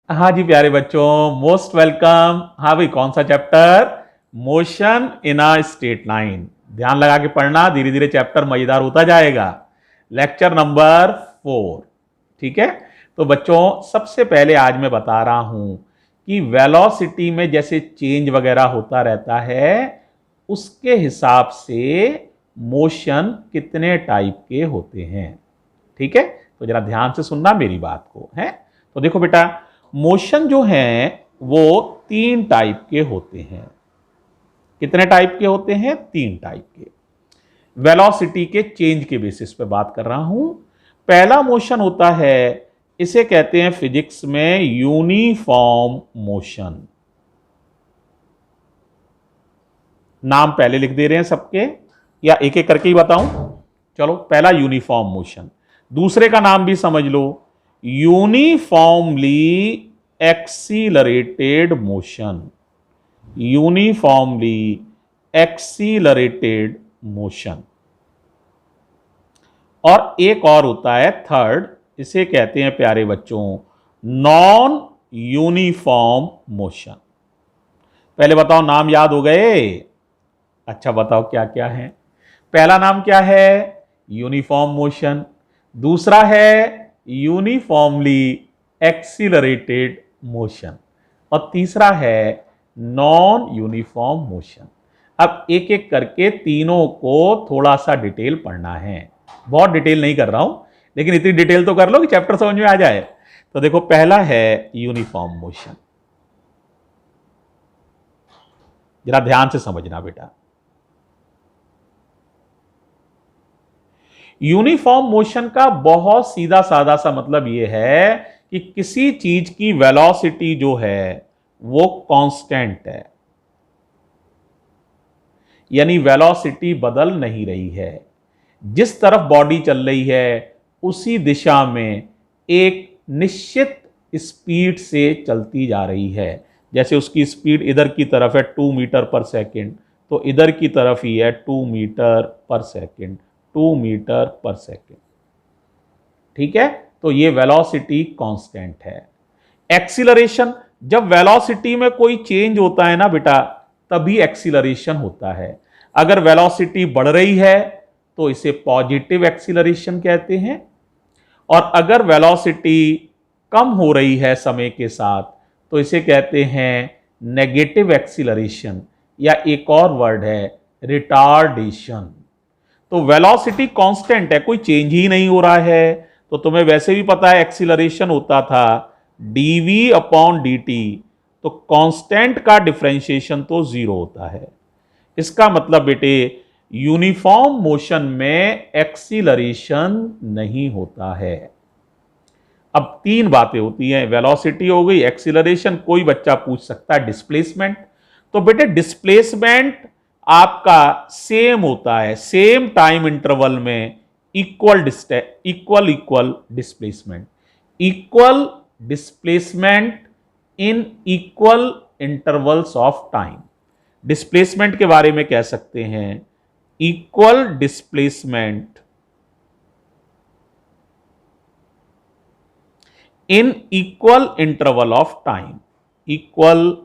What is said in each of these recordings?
हाँ जी प्यारे बच्चों, मोस्ट वेलकम। हाँ भाई, कौन सा chapter? Motion in a straight line. ध्यान लगा के पढ़ना, धीरे धीरे चैप्टर मजेदार होता जाएगा। Lecture number 4। ठीक है। तो बच्चों, सबसे पहले आज मैं बता रहा हूं कि वेलोसिटी में जैसे चेंज वगैरह होता रहता है, उसके हिसाब से मोशन कितने टाइप के होते हैं। ठीक है, तो जरा ध्यान से सुनना मेरी बात को। है तो देखो बेटा, मोशन जो है वो 3 टाइप के होते हैं। कितने टाइप के होते हैं? 3 टाइप के। वेलोसिटी के चेंज के बेसिस पे बात कर रहा हूं। पहला मोशन होता है, इसे कहते हैं फिजिक्स में यूनिफॉर्म मोशन। नाम पहले लिख दे रहे हैं सबके, या एक एक करके ही बताऊं? चलो, पहला यूनिफॉर्म मोशन। दूसरे का नाम भी समझ लो, uniformly accelerated motion. Uniformly accelerated motion. और एक और होता है थर्ड, इसे कहते हैं प्यारे बच्चों नॉन यूनिफॉर्म मोशन। पहले बताओ, नाम याद हो गए? अच्छा बताओ क्या क्या है। पहला नाम क्या है? Uniform motion. दूसरा है यूनिफॉर्मली एक्सीलरेटेड मोशन। और तीसरा है नॉन यूनिफॉर्म मोशन। अब एक एक करके तीनों को थोड़ा सा डिटेल पढ़ना है। बहुत डिटेल नहीं कर रहा हूं, लेकिन इतनी डिटेल तो कर लो कि चैप्टर समझ में आ जाए। तो देखो, पहला है यूनिफॉर्म मोशन। जरा ध्यान से समझना बेटा। यूनिफॉर्म मोशन का बहुत सीधा साधा सा मतलब यह है कि किसी चीज की वेलोसिटी जो है वो कांस्टेंट है, यानी वेलोसिटी बदल नहीं रही है। जिस तरफ बॉडी चल रही है उसी दिशा में एक निश्चित स्पीड से चलती जा रही है। जैसे उसकी स्पीड इधर की तरफ है 2 मीटर पर सेकेंड, तो इधर की तरफ ही है 2 मीटर पर सेकेंड। 2 मीटर पर सेकेंड। ठीक है, तो ये वेलोसिटी कांस्टेंट है। एक्सीलरेशन, जब वेलोसिटी में कोई चेंज होता है ना बेटा, तभी एक्सीलरेशन होता है। अगर वेलोसिटी बढ़ रही है तो इसे पॉजिटिव एक्सीलरेशन कहते हैं, और अगर वेलोसिटी कम हो रही है समय के साथ तो इसे कहते हैं नेगेटिव एक्सीलरेशन, या एक और वर्ड है रिटार्डेशन। तो वेलोसिटी कांस्टेंट है, कोई चेंज ही नहीं हो रहा है। तो तुम्हें वैसे भी पता है एक्सीलरेशन होता था dv अपॉन dt, तो कांस्टेंट का डिफरेंशिएशन तो 0 होता है। इसका मतलब बेटे, यूनिफॉर्म मोशन में एक्सीलरेशन नहीं होता है। अब 3 बातें होती हैं, वेलोसिटी हो गई, एक्सीलरेशन, कोई बच्चा पूछ सकता है डिस्प्लेसमेंट। तो बेटे डिस्प्लेसमेंट आपका सेम होता है, सेम टाइम इंटरवल में equal equal displacement. Equal displacement in equal intervals of time. Displacement के बारे में कह सकते हैं equal displacement in equal interval of time. Equal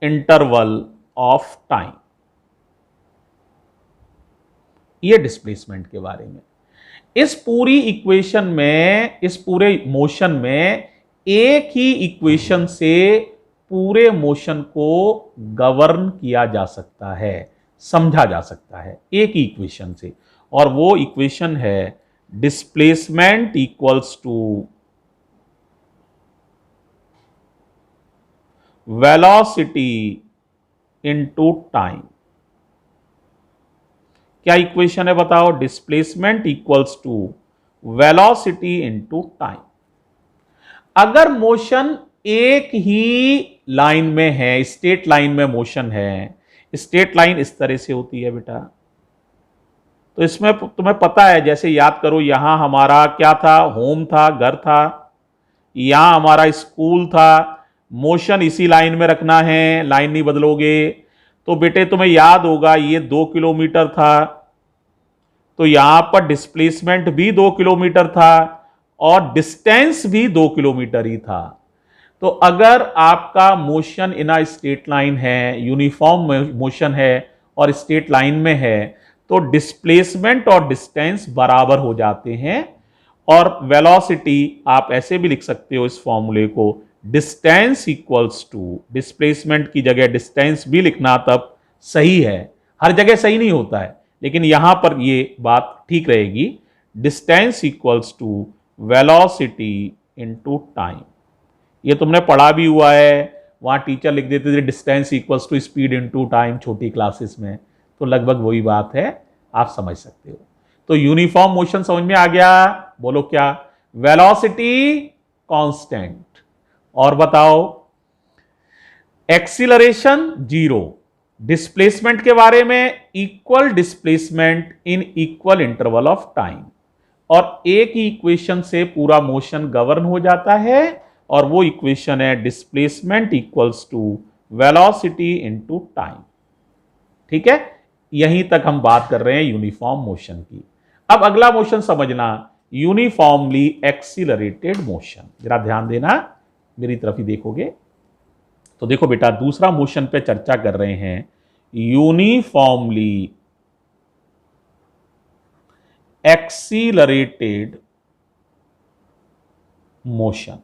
interval of time, ये डिस्प्लेसमेंट के बारे में। इस पूरी इक्वेशन में, इस पूरे मोशन में एक ही इक्वेशन से पूरे मोशन को गवर्न किया जा सकता है, समझा जा सकता है एक ही इक्वेशन से। और वो इक्वेशन है displacement equals to velocity into time. क्या इक्वेशन है बताओ? Displacement equals to velocity into time. अगर मोशन एक ही लाइन में है, स्ट्रेट लाइन में मोशन है, स्ट्रेट लाइन इस तरह से होती है बेटा, तो इसमें तुम्हें पता है, जैसे याद करो, यहां हमारा क्या था? होम था, घर था। यहां हमारा स्कूल था। मोशन इसी लाइन में रखना है, लाइन नहीं बदलोगे। तो बेटे तुम्हें याद होगा, ये 2 किलोमीटर था, तो यहां पर डिस्प्लेसमेंट भी 2 किलोमीटर था और डिस्टेंस भी 2 किलोमीटर ही था। तो अगर आपका motion in a straight line है, यूनिफॉर्म मोशन है और स्ट्रेट लाइन में है, तो डिस्प्लेसमेंट और डिस्टेंस बराबर हो जाते हैं। और वेलोसिटी आप ऐसे भी लिख सकते हो इस फॉर्मूले को, डिस्टेंस इक्वल्स टू, डिस्प्लेसमेंट की जगह डिस्टेंस भी लिखना तब सही है, हर जगह सही नहीं होता है लेकिन यहां पर ये बात ठीक रहेगी, distance equals to velocity into time. ये तुमने पढ़ा भी हुआ है, वहां टीचर लिख देते थे distance equals to speed into time छोटी क्लासेस में, तो लगभग वही बात है, आप समझ सकते हो। तो यूनिफॉर्म मोशन समझ में आ गया, बोलो क्या, वेलोसिटी कांस्टेंट। और बताओ, एक्सीलरेशन जीरो, डिस्प्लेसमेंट के बारे में equal displacement in equal interval of time. और एक ही इक्वेशन से पूरा मोशन गवर्न हो जाता है और वो इक्वेशन है displacement equals to velocity into time. ठीक है, यहीं तक हम बात कर रहे हैं यूनिफॉर्म मोशन की। अब अगला मोशन समझना, यूनिफॉर्मली एक्सीलरेटेड मोशन। जरा ध्यान देना, मेरी तरफ ही देखोगे तो देखो बेटा, दूसरा मोशन पे चर्चा कर रहे हैं, यूनिफॉर्मली एक्सीलरेटेड मोशन।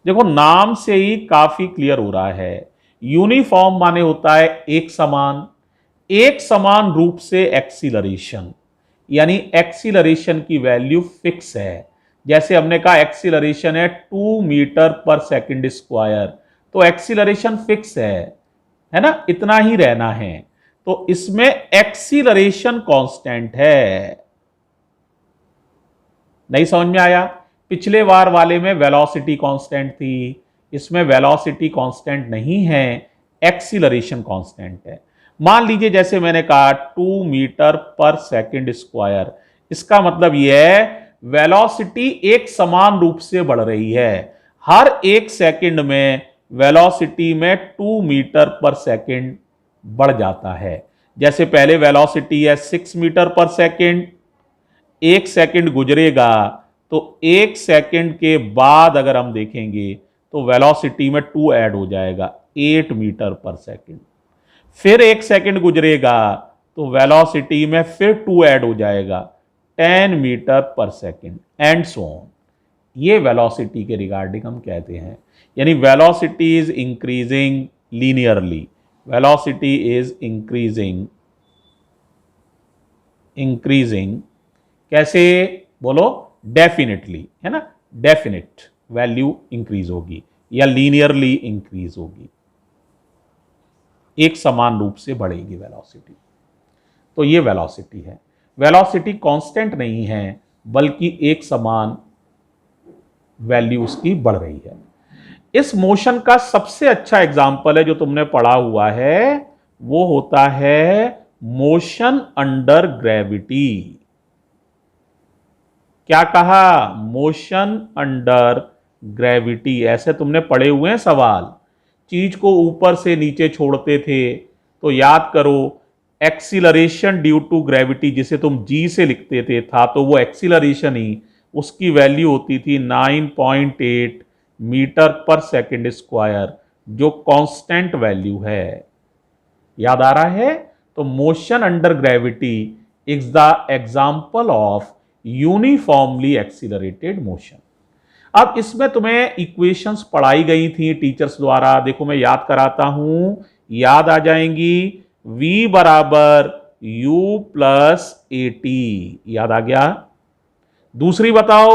देखो नाम से ही काफी क्लियर हो रहा है, यूनिफॉर्म माने होता है एक समान, एक समान रूप से एक्सीलरेशन, यानी एक्सीलरेशन की वैल्यू फिक्स है। जैसे हमने कहा एक्सीलरेशन है 2 मीटर पर सेकंड स्क्वायर, तो एक्सीलरेशन फिक्स है ना, इतना ही रहना है। तो इसमें एक्सीलरेशन कांस्टेंट है। नहीं समझ में आया? पिछले बार वाले में वेलोसिटी कांस्टेंट थी, इसमें वेलोसिटी कांस्टेंट नहीं है, एक्सीलरेशन कांस्टेंट है। मान लीजिए जैसे मैंने कहा 2 मीटर पर सेकंड स्क्वायर, इसका मतलब यह है वेलोसिटी एक समान रूप से बढ़ रही है, हर एक सेकंड में वेलोसिटी में 2 मीटर पर सेकंड बढ़ जाता है। जैसे पहले वेलोसिटी है 6 मीटर पर सेकंड, एक सेकंड गुजरेगा तो एक सेकंड के बाद अगर हम देखेंगे तो वेलोसिटी में 2 ऐड हो जाएगा, 8 मीटर पर सेकंड। फिर एक सेकंड गुजरेगा तो वेलोसिटी में फिर 2 ऐड हो जाएगा, 10 मीटर पर सेकंड, एंड सो ऑन। ये वेलोसिटी के रिगार्डिंग हम कहते हैं, यानी velocity is increasing linearly, velocity is increasing कैसे बोलो, डेफिनेटली, है ना, डेफिनेट वैल्यू इंक्रीज होगी या लीनियरली इंक्रीज होगी, एक समान रूप से बढ़ेगी वेलोसिटी। तो ये वेलोसिटी है, वेलोसिटी कांस्टेंट नहीं है बल्कि एक समान वैल्यू उसकी बढ़ रही है। इस मोशन का सबसे अच्छा एग्जाम्पल है जो तुमने पढ़ा हुआ है, वो होता है मोशन अंडर ग्रेविटी। क्या कहा? Motion under gravity. ऐसे तुमने पढ़े हुए हैं सवाल, चीज को ऊपर से नीचे छोड़ते थे तो याद करो, एक्सीलरेशन ड्यू टू ग्रेविटी जिसे तुम जी से लिखते थे था, तो वो एक्सीलरेशन ही, उसकी वैल्यू होती थी 9.8 मीटर पर सेकंड स्क्वायर, जो कांस्टेंट वैल्यू है। याद आ रहा है? तो motion under gravity is the example of uniformly accelerated motion. अब इसमें तुम्हें इक्वेशंस पढ़ाई गई थी टीचर्स द्वारा, देखो मैं याद कराता हूं, याद आ जाएंगी। v बराबर u प्लस ए टी, याद आ गया? दूसरी बताओ,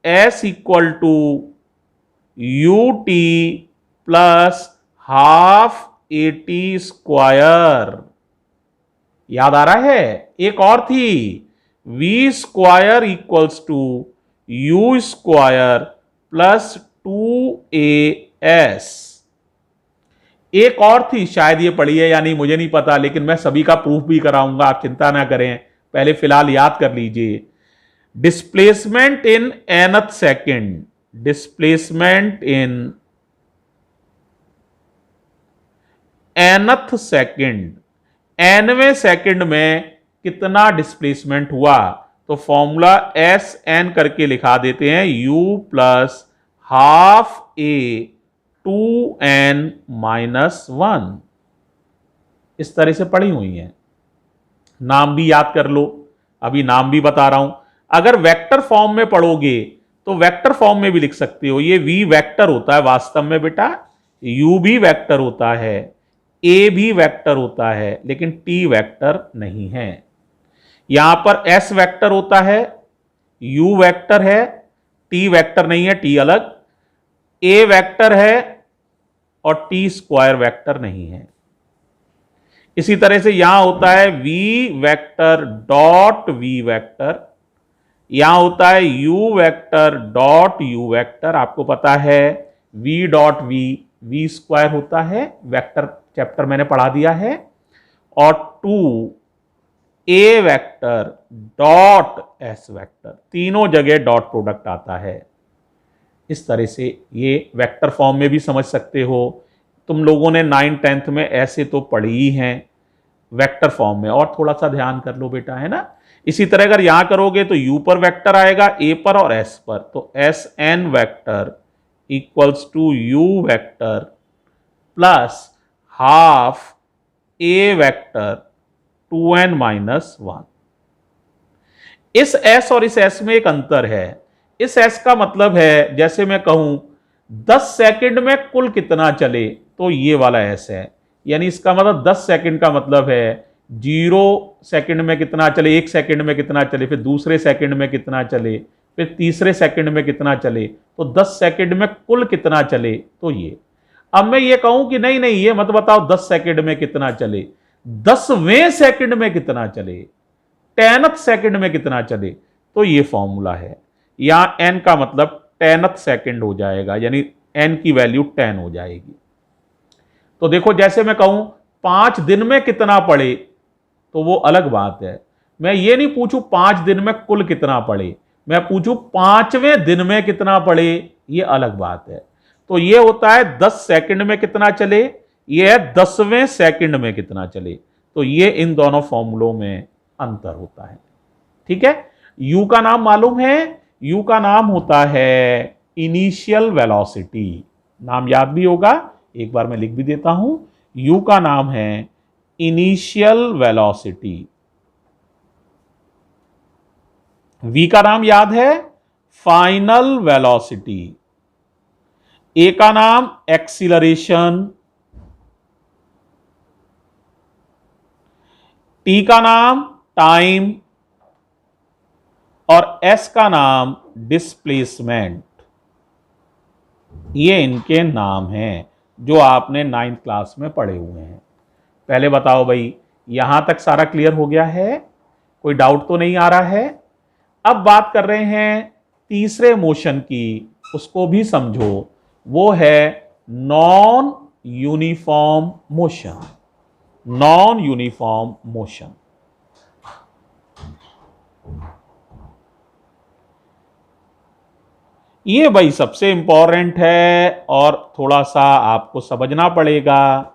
s equal to u t plus half a t square, याद आ रहा है? एक और थी, v square equals to u square plus 2as। एक और थी, शायद ये पढ़ी है या नहीं मुझे नहीं पता, लेकिन मैं सभी का प्रूफ भी कराऊंगा, आप चिंता ना करें, पहले फिलहाल याद कर लीजिए। Displacement in nth second, displacement in nth second, nवें सेकेंड में कितना डिस्प्लेसमेंट हुआ, तो फॉर्मूला एस एन करके लिखा देते हैं, u प्लस हाफ ए 2n-1 इस तरह से पढ़ी हुई हैं। नाम भी याद कर लो, अभी नाम भी बता रहा हूं। अगर वेक्टर फॉर्म में पढ़ोगे तो वेक्टर फॉर्म में भी लिख सकते हो। ये v वेक्टर होता है वास्तव में बेटा, u भी वेक्टर होता है, a भी वेक्टर होता है, लेकिन t वेक्टर नहीं है। यहां पर s वेक्टर होता है, u वेक्टर है, t वेक्टर नहीं है, t अलग, a वेक्टर है और t स्क्वायर वेक्टर नहीं है। इसी तरह से यहां होता है v vector dot v vector, यहां होता है u vector dot u vector. आपको पता है v डॉट v स्क्वायर होता है, वेक्टर चैप्टर मैंने पढ़ा दिया है। और 2a vector dot s vector, तीनों जगह डॉट प्रोडक्ट आता है। इस तरह से ये वेक्टर फॉर्म में भी समझ सकते हो। तुम लोगों ने 9th 10th में ऐसे तो पढ़ी ही हैं वेक्टर फॉर्म में, और थोड़ा सा ध्यान कर लो बेटा, है ना। इसी तरह अगर यहां करोगे तो u पर वेक्टर आएगा, a पर और s पर, तो sn vector equals to u vector plus half a vector 2n-1। इस s और इस s में एक अंतर है। इस s का मतलब है, जैसे मैं कहूं 10 सेकंड में कुल कितना चले, तो ये वाला s है। यानी इसका मतलब 10 सेकंड का मतलब है 0 सेकंड में कितना चले, 1 सेकंड में कितना चले, फिर दूसरे सेकंड में कितना चले, फिर तीसरे सेकंड में कितना चले, तो 10 सेकंड में कुल कितना चले, तो ये। अब मैं ये कहूं कि नहीं नहीं ये मत बताओ 10 सेकंड में कितना चले, 10वें सेकंड में कितना चले, 10th सेकंड में कितना चले, तो ये फॉर्मूला है। यहां n का मतलब 10th सेकंड हो जाएगा, यानी n की वैल्यू 10 हो जाएगी। तो देखो जैसे मैं कहूं 5 दिन में कितना पढ़े, तो वो अलग बात है। मैं ये नहीं पूछूं 5 दिन में कुल कितना पढ़े, मैं पूछूं 5वें दिन में कितना पढ़े, ये अलग बात है। तो ये होता है 10 सेकंड में कितना चले, ये है 10वें सेकंड में कितना चले। तो ये इन दोनों फॉर्मूलों में अंतर होता है। ठीक है। u का नाम मालूम है, u का नाम होता है इनिशियल वेलोसिटी। नाम याद भी होगा, एक बार मैं लिख भी देता हूं। u का नाम है इनिशियल वेलोसिटी। v का नाम याद है फाइनल वेलोसिटी। a का नाम एक्सीलरेशन, t का नाम टाइम और s का नाम डिस्प्लेसमेंट। ये इनके नाम हैं जो आपने 9th क्लास में पढ़े हुए हैं। पहले बताओ भाई, यहां तक सारा क्लियर हो गया है, कोई डाउट तो नहीं आ रहा है। अब बात कर रहे हैं तीसरे मोशन की, उसको भी समझो। वो है non uniform motion. Non uniform motion, ये भाई सबसे इंपॉर्टेंट है और थोड़ा सा आपको समझना पड़ेगा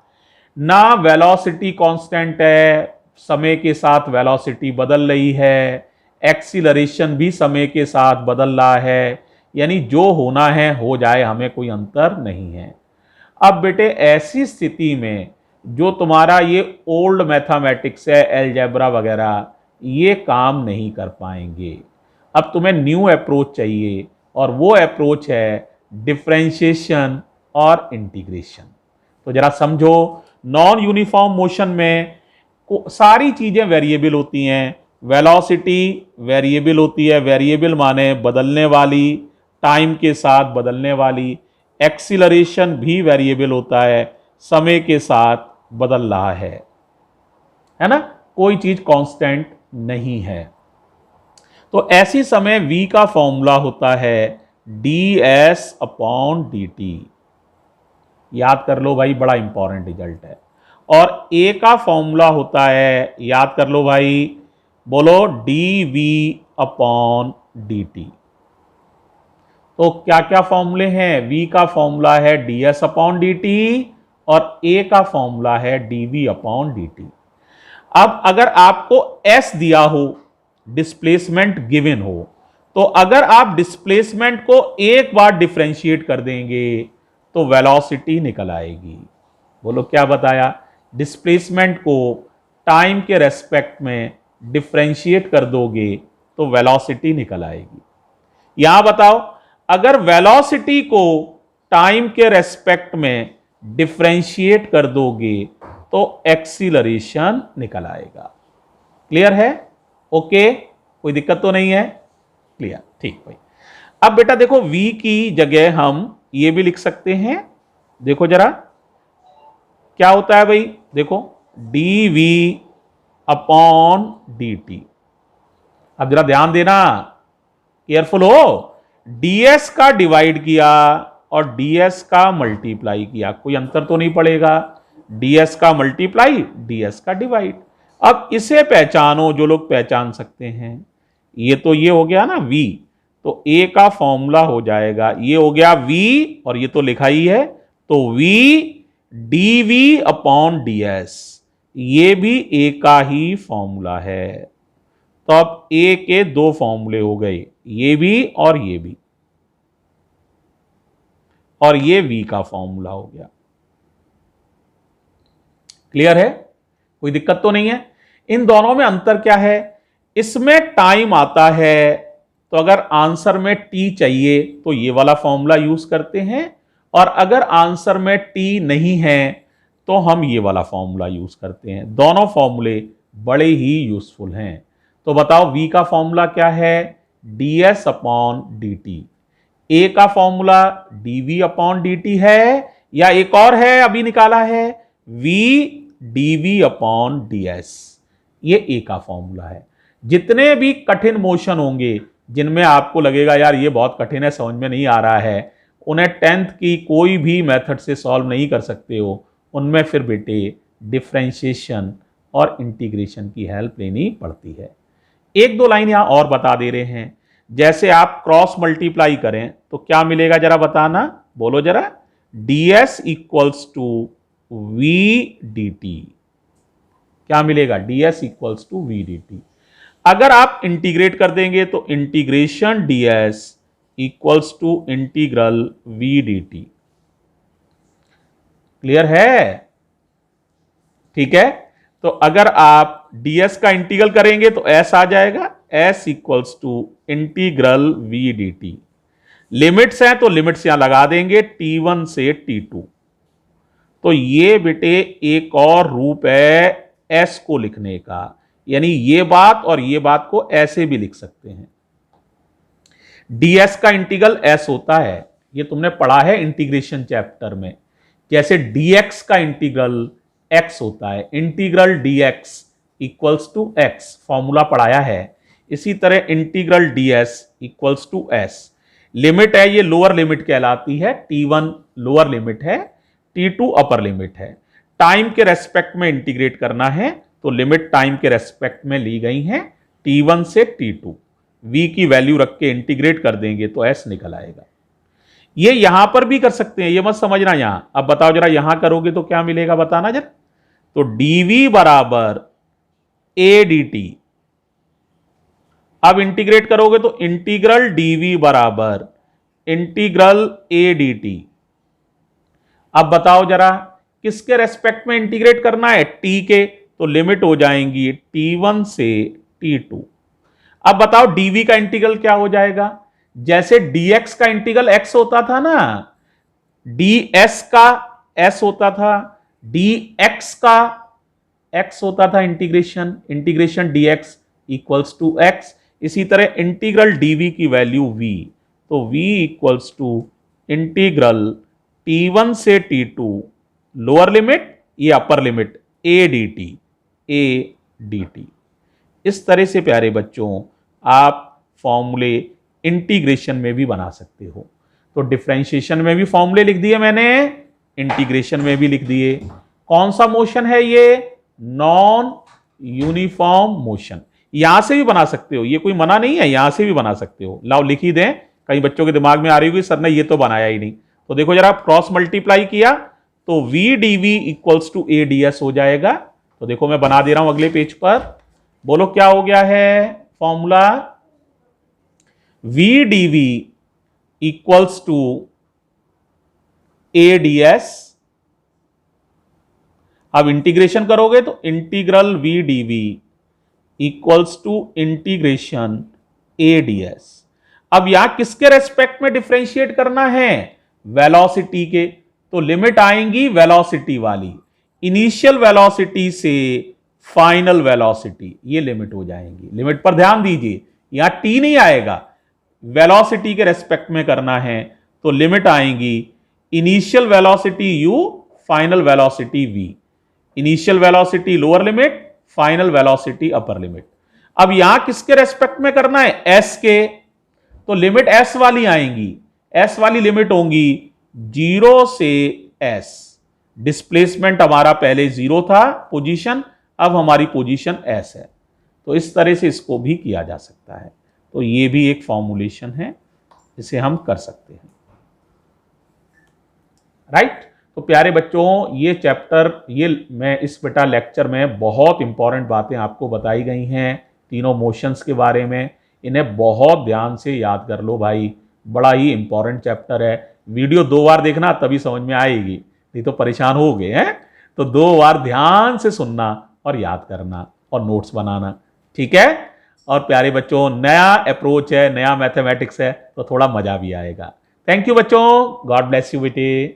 ना। वेलोसिटी कांस्टेंट है, समय के साथ वेलोसिटी बदल रही है, एक्सीलरेशन भी समय के साथ बदल रहा है, यानी जो होना है हो जाए, हमें कोई अंतर नहीं है। अब बेटे ऐसी स्थिति में जो तुम्हारा ये ओल्ड मैथमेटिक्स है, अलजेब्रा वगैरह, ये काम नहीं कर पाएंगे। अब तुम्हें न्यू अप्रोच चाहिए, और वो अप्रोच है डिफरेंशिएशन और इंटीग्रेशन। तो जरा समझो, नॉन यूनिफॉर्म मोशन में सारी चीजें वेरिएबल होती हैं। वेलोसिटी वेरिएबल होती है, वेरिएबल माने बदलने वाली, टाइम के साथ बदलने वाली। एक्सीलरेशन भी वेरिएबल होता है, समय के साथ बदल रहा है ना, कोई चीज कांस्टेंट नहीं है। तो ऐसी समय v का फॉर्मूला होता है ds/dt। याद कर लो भाई, बड़ा इंपॉर्टेंट रिजल्ट है। और a का फॉर्मूला होता है, याद कर लो भाई, बोलो dv/dt। तो क्या क्या फॉर्मूले हैं? v का फॉर्मूला है ds/dt और a का फॉर्मूला है dv/dt। अब अगर आपको s दिया हो, डिस्प्लेसमेंट गिवन हो, तो अगर आप डिस्प्लेसमेंट को एक बार डिफरेंशिएट कर देंगे तो वेलोसिटी निकल आएगी। बोलो क्या बताया? डिस्प्लेसमेंट को टाइम के रेस्पेक्ट में डिफरेंशिएट कर दोगे तो वेलोसिटी निकल आएगी। यहां बताओ, अगर वेलोसिटी को टाइम के रेस्पेक्ट में डिफरेंशिएट कर दोगे तो एक्सीलरेशन निकल आएगा। क्लियर है? ओके, कोई दिक्कत तो नहीं है? क्लियर, ठीक भाई। अब बेटा देखो, v की जगह हम ये भी लिख सकते हैं। देखो जरा क्या होता है भाई, देखो dv अपॉन dt। अब जरा ध्यान देना, केयरफुल हो। ds का डिवाइड किया और ds का मल्टीप्लाई किया, कोई अंतर तो नहीं पड़ेगा। ds का मल्टीप्लाई, ds का डिवाइड। अब इसे पहचानो जो लोग पहचान सकते हैं। ये तो ये हो गया ना v, तो a का फॉर्मूला हो जाएगा, ये हो गया v और ये तो लिखा ही है, तो v dv अपॉन ds, ये भी a का ही फॉर्मूला है। तो अब a के दो फॉर्मूले हो गए, ये भी और ये भी, और ये v का फॉर्मूला हो गया। क्लियर है? कोई दिक्कत तो नहीं है? इन दोनों में अंतर क्या है? इसमें टाइम आता है, तो अगर आंसर में t चाहिए तो ये वाला फॉर्मूला यूज करते हैं, और अगर आंसर में t नहीं है तो हम ये वाला फॉर्मूला यूज करते हैं। दोनों फॉर्मूले बड़े ही यूजफुल हैं। तो बताओ v का फॉर्मूला क्या है? ds upon dt। a का फॉर्मूला dv अपॉन dt है, या एक और है अभी निकाला है, v dv अपॉन ds। ये a का फॉर्मूला है। जितने भी कठिन मोशन होंगे जिनमें आपको लगेगा यार ये बहुत कठिन है, समझ में नहीं आ रहा है, उन्हें 10th की कोई भी मेथड से सॉल्व नहीं कर सकते हो, उनमें फिर बेटे डिफरेंशिएशन और इंटीग्रेशन की हेल्प लेनी पड़ती है। एक दो लाइन यहां और बता दे रहे हैं, जैसे आप क्रॉस मल्टीप्लाई करें तो क्या मिलेगा जरा बताना, बोलो जरा। ds equals to v dt। क्या मिलेगा? ds equals to v dt। अगर आप इंटीग्रेट कर देंगे तो integration ds equals to integral v dt। Clear है? ठीक है, तो अगर आप ds का इंटीग्रल करेंगे तो s आ जाएगा, s equals to integral v dt। Limits हैं तो लिमिट्स यहां लगा देंगे t1 से t2। तो ये बेटे एक और रूप है s को लिखने का, यानी ये बात और ये बात को ऐसे भी लिख सकते हैं। ds का इंटीग्रल s होता है, ये तुमने पढ़ा है इंटीग्रेशन चैप्टर में। जैसे dx का इंटीग्रल x होता है, integral dx equals to x, formula पढ़ाया है। इसी तरह integral ds equals to s। Limit है, ये लोअर लिमिट कहलाती है, t1 लोअर लिमिट है, t2 अपर लिमिट है। टाइम के रेस्पेक्ट में इंटीग्रेट करना है तो लिमिट टाइम के रेस्पेक्ट में ली गई हैं, t1 से t2। v की वैल्यू रख के इंटीग्रेट कर देंगे तो s निकल आएगा। ये यहां पर भी कर सकते हैं, ये मत समझना यहां। अब बताओ जरा, यहां करोगे तो क्या मिलेगा बताना जरा। तो dv बराबर a dt। अब इंटीग्रेट करोगे तो इंटीग्रल dv बराबर इंटीग्रल a dt। अब बताओ जरा किसके रेस्पेक्ट में इंटीग्रेट करना है? t के, तो लिमिट हो जाएंगी t1 से t2। अब बताओ dv का इंटीग्रल क्या हो जाएगा? जैसे dx का इंटीग्रल x होता था ना, ds का s होता था, dx का x होता था integration, integration dx equals to x। इसी तरह इंटीग्रल dv की वैल्यू v, तो v equals to integral t1 से t2 लोअर लिमिट, ये अपर लिमिट a dt। इस तरह से प्यारे बच्चों आप फॉर्मूले इंटीग्रेशन में भी बना सकते हो। तो डिफरेंशिएशन में भी फॉर्मूले लिख दिए मैंने, इंटीग्रेशन में भी लिख दिए। कौन सा मोशन है ये? Non uniform motion. यहां से भी बना सकते हो, ये कोई मना नहीं है, यहां से भी बना सकते हो। लाओ लिख ही दें, कई बच्चों के दिमाग में आ रही होगी सर ने ये तो बनाया ही नहीं। तो देखो जरा, क्रॉस मल्टीप्लाई किया तो v dv equals to a ds हो जाएगा। तो देखो मैं बना दे रहा हूं अगले पेज पर, बोलो क्या हो गया है formula? V d v equals to a d s. अब इंटीग्रेशन करोगे तो integral v d v equals to integration a d s. अब यहां किसके रेस्पेक्ट में डिफरेंशिएट करना है? वेलोसिटी के। तो लिमिट आएंगी वेलोसिटी वाली, इनिशियल वेलोसिटी से फाइनल वेलोसिटी, ये लिमिट हो जाएंगी। लिमिट पर ध्यान दीजिए, यहां टी नहीं आएगा, वेलोसिटी के रेस्पेक्ट में करना है तो लिमिट आएंगी initial velocity u, final velocity v। Initial velocity lower limit, final velocity upper limit. अब यहां किसके रेस्पेक्ट में करना है? s के। तो लिमिट s वाली आएंगी, s वाली लिमिट होंगी 0 से s। डिस्प्लेसमेंट हमारा पहले 0 था पोजीशन, अब हमारी पोजीशन s है। तो इस तरह से इसको भी किया जा सकता है। तो ये भी एक फॉर्मूलेशन है, इसे हम कर सकते हैं। राइट। तो प्यारे बच्चों, ये चैप्टर, ये मैं इस बेटा लेक्चर में बहुत इंपॉर्टेंट बातें आपको बताई गई हैं तीनों मोशंस के बारे में। इन्हें बहुत ध्यान से याद कर लो भाई, बड़ा ही इंपॉर्टेंट चैप्टर है। वीडियो 2 बार देखना तभी समझ में आएगी, नहीं तो परेशान हो गए हैं। तो 2 बार ध्यान से सुनना और याद करना और नोट्स बनाना, ठीक है। और प्यारे बच्चों, नया अप्रोच है, नया मैथमेटिक्स है, तो थोड़ा मजा भी आएगा। थैंक यू बच्चों, गॉड ब्लेस यू बेटे।